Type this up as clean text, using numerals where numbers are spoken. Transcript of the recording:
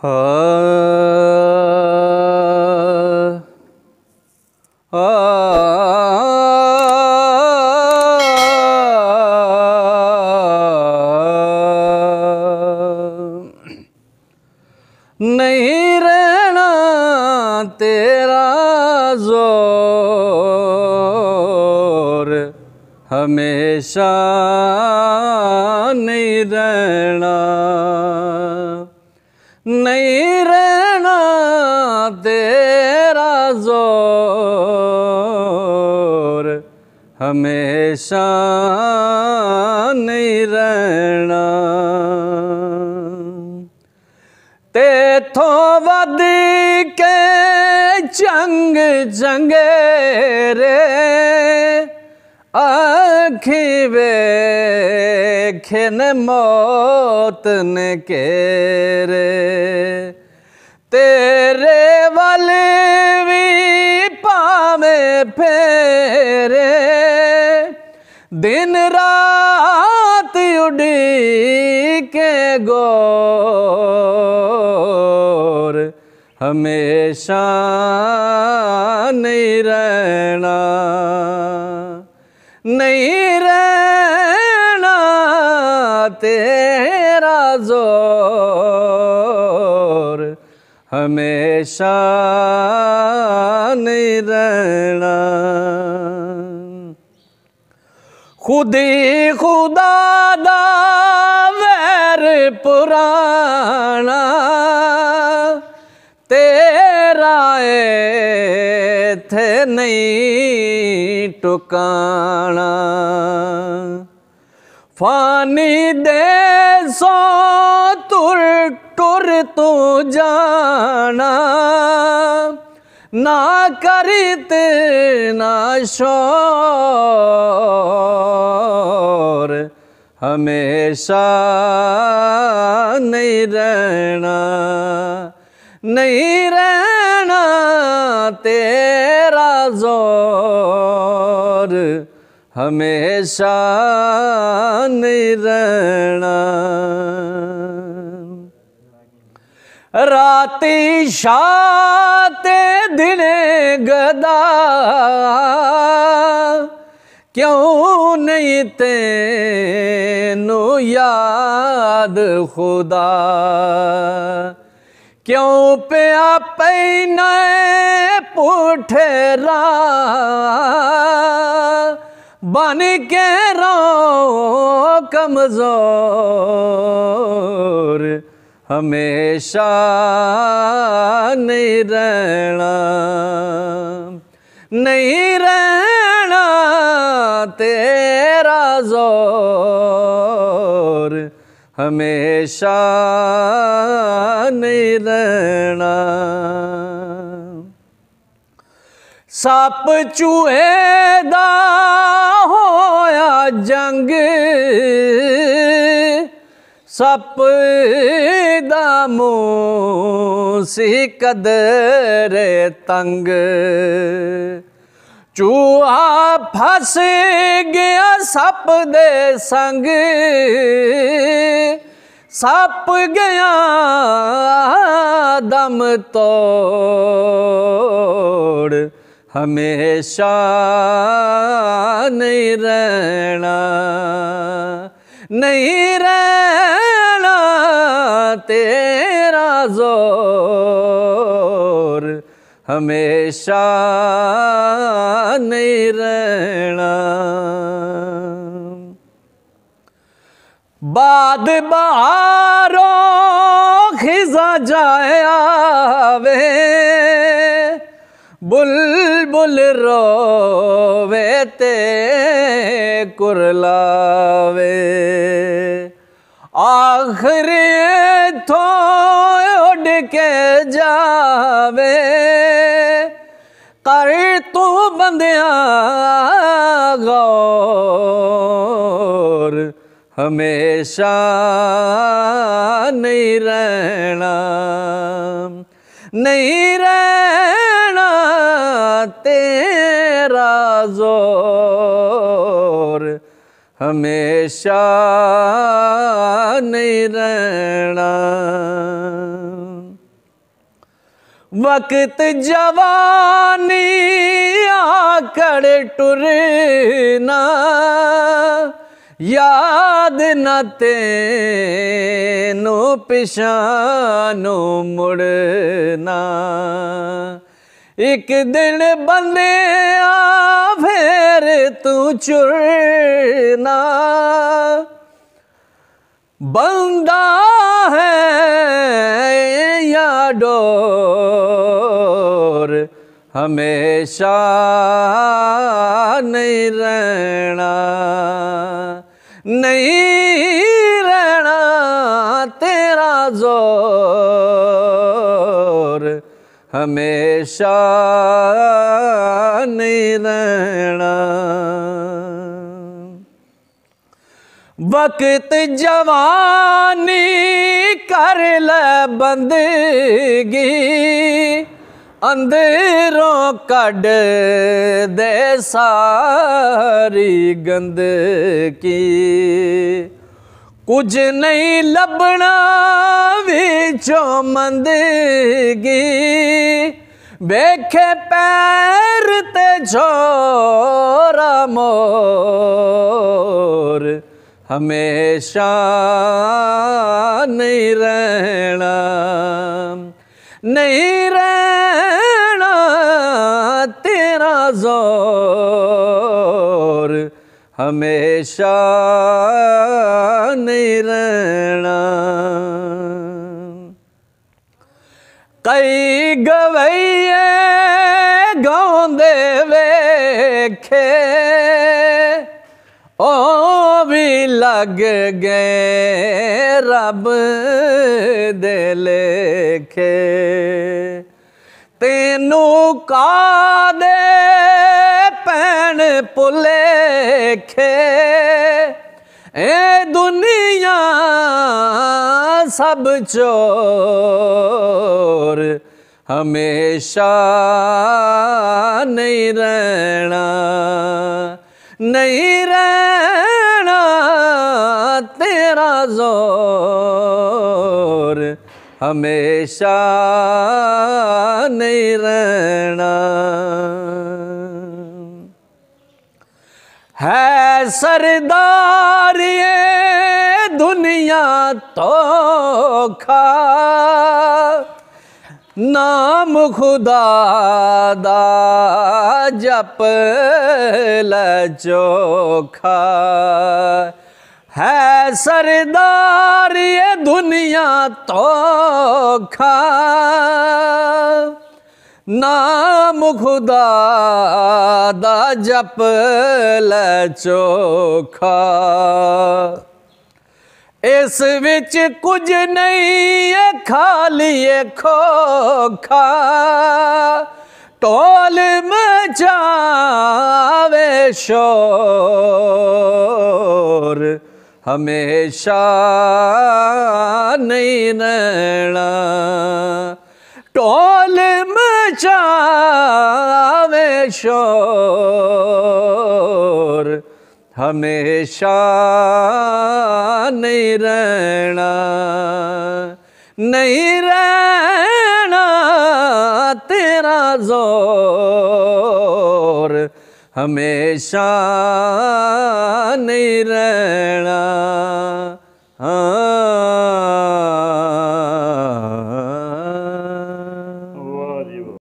नहीं रहना तेरा जोर हमेशा नहीं रहना, नहीं रहना तेरा जोर हमेशा नहीं रहना। तेथों वध के चंग चंगेरे आखी वेखन मौत ने केरे, तेरे वल भी पावे फेरे दिन रात उड़ी के गोर हमेशा नहीं रहना, नहीं रहना तेरा जोर हमेशा नहीं रहना। खुदी खुदा दा वैर पुराना तेरा थे नहीं टुकाना, फानी दे सो तुर टुर तू जाना ना करित ना शोर हमेशा नहीं रहना, नहीं रहना तेरा जोर हमेशा नहीं रहना। राती शाते दिने गदा क्यों नहीं तेनू याद खुदा, क्यों पिया पैना पुठे बन के रो कमजोर हमेशा नहीं रहना, नहीं रहना तेरा जोर हमेशा नहीं रहना। सप चूहे दा होया जंग सप दा मुँह सी कदरे तंग, चूहा फस गया सप दे संग सप गया दम तोड़ हमेशा नहीं रहना, नहीं रहना तेरा जोर हमेशा नहीं रहना। बाद बहारों खिजा जाए आवे बुलबुल रोवे ते कुरलावे, आखिरी थो उड़ के जावे कर तू बंदिया गौर हमेशा नहीं रहना, नहीं रहना तेरा जोर हमेशा नहीं रहना। वक्त जवानी आकड़ टुरना, याद न तेनू पिछानू मुड़ना। एक दिन बंदे फिर तू चुरना, बंदा है या डोर हमेशा नहीं रहना, नहीं रहना तेरा जोर हमेशा नहीं रहना। वक्त जवानी कर ले बंदगी, अंदरों कड़ दे सारी गंदगी। कुछ नहीं लभना विचों मंदगी, वेखे पैर ते छोरा मोर हमेशा नहीं रहना, नहीं रहना तेरा जोर हमेशा नहीं रहना। कई गवैये गाँदे वेखे, ओ भी लग गए रब दे लेखे। तेनू का दे पैन भुलेखे, ए दुनिया सब चोर हमेशा नहीं रहना, नहीं रहना तेरा जोर हमेशा नहीं रहना। है सरदार ये दुनिया तो खा, नाम खुदा दा जप ले चोखा। है सरदार ये दुनिया तो खा, नाम खुदा दा जप ले चोखा। इस विच कुछ नहीं है खाली खोखा, टोल मचावे शोर हमेशा नहीं रहना, टोल मचावे शोर हमेशा नहीं रहना, नहीं रहना तेरा जोर हमेशा नहीं रहना। हाँ।